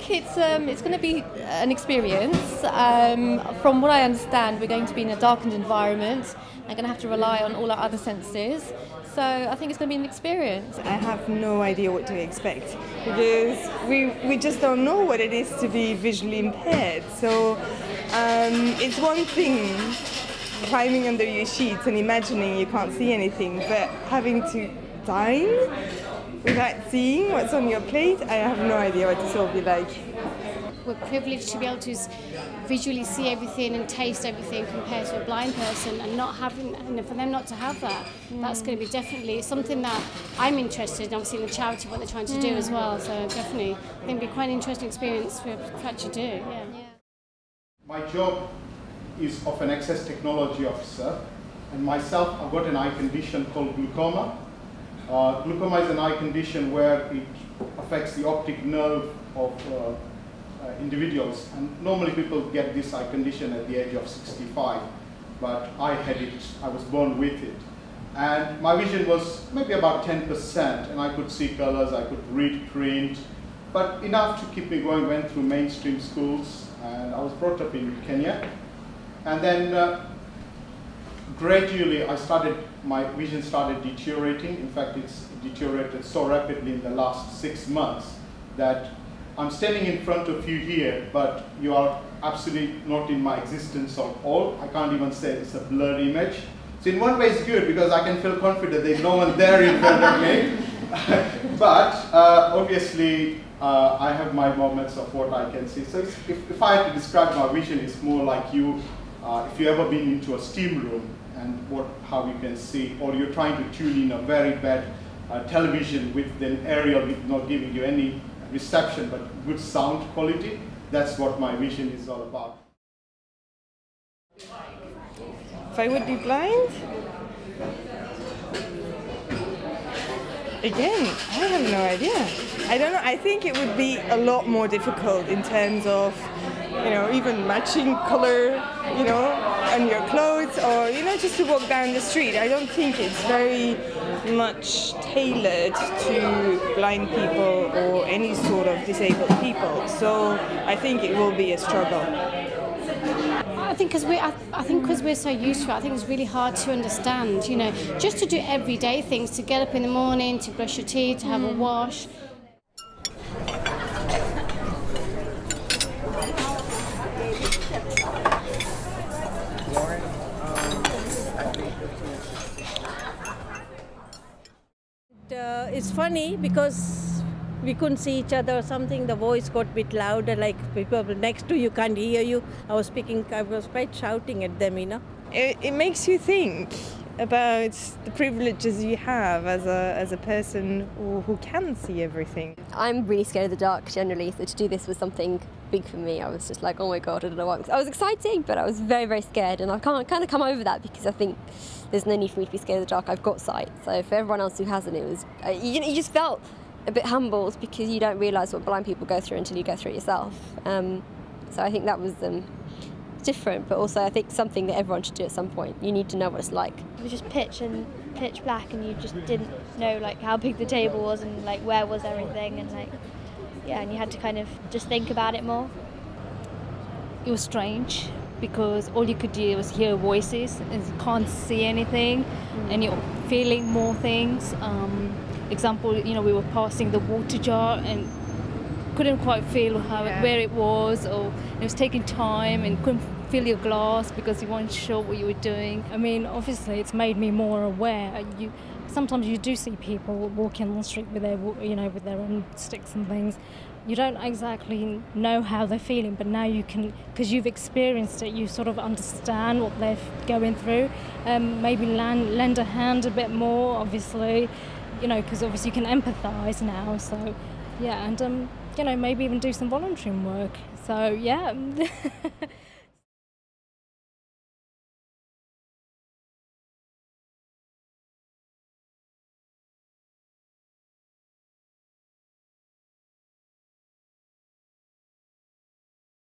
think it's going to be an experience. From what I understand, we're going to be in a darkened environment and going to have to rely on all our other senses. So I think it's going to be an experience. I have no idea what to expect because we just don't know what it is to be visually impaired. So it's one thing climbing under your sheets and imagining you can't see anything, but having to dine without seeing what's on your plate, I have no idea what this will be like. We're privileged to be able to visually see everything and taste everything compared to a blind person, and not having, and for them not to have that, that's going to be definitely something that I'm interested in, obviously in the charity, what they're trying to do as well, so definitely I think it'll be quite an interesting experience for actually do. Yeah. My job is of an access technology officer, and myself, I've got an eye condition called glaucoma. Glaucoma is an eye condition where it affects the optic nerve of individuals, and normally people get this eye condition at the age of 65, but I had it, I was born with it. And my vision was maybe about 10%, and I could see colors, I could read print, but enough to keep me going. Went through mainstream schools, and I was brought up in Kenya. And then gradually my vision started deteriorating. In fact, it's deteriorated so rapidly in the last 6 months that I'm standing in front of you here, but you are absolutely not in my existence at all. I can't even say it's a blurred image. So in one way it's good because I can feel confident there's no one there in front of me. But obviously I have my moments of what I can see. So if I had to describe my vision, it's more like you, if you've ever been into a steam room and how you can see, or you're trying to tune in a very bad television with an aerial not giving you any reception but good sound quality. That's what my vision is all about. If I would be blind? Again, I have no idea. I don't know, I think it would be a lot more difficult in terms of, even matching color, on your clothes, or, just to walk down the street. I don't think it's very much tailored to blind people or any sort of disabled people. So I think it will be a struggle. I think because we're so used to it, I think it's really hard to understand, just to do everyday things, to get up in the morning, to brush your teeth, to have a wash. It's funny because we couldn't see each other or something. The voice got a bit louder, like people next to you can't hear you. I was quite shouting at them, It makes you think about the privileges you have as a person who can see everything. I'm really scared of the dark generally, so to do this was something big for me. I was just like, oh my god, I don't know what. I was exciting, but I was very, very scared, and I've kind of come over that because I think there's no need for me to be scared of the dark. I've got sight. So for everyone else who hasn't, it was you just felt a bit humbled because you don't realise what blind people go through until you go through it yourself. So I think that was different, but also I think something that everyone should do at some point. You need to know what it's like. It was just pitch black, and you just didn't know how big the table was and where was everything, and and you had to kind of just think about it more. It was strange because all you could do was hear voices and you can't see anything, and you're feeling more things. Example, we were passing the water jar and couldn't quite feel where it was, or it was taking time and couldn't fill your glass because you weren't sure what you were doing. I mean, obviously it's made me more aware. Sometimes you do see people walking on the street with their, with their own sticks and things. You don't exactly know how they're feeling, but now you can, because you've experienced it, you sort of understand what they're going through. Maybe lend a hand a bit more, obviously, because obviously you can empathise now. So, yeah, and maybe even do some volunteering work. So, yeah.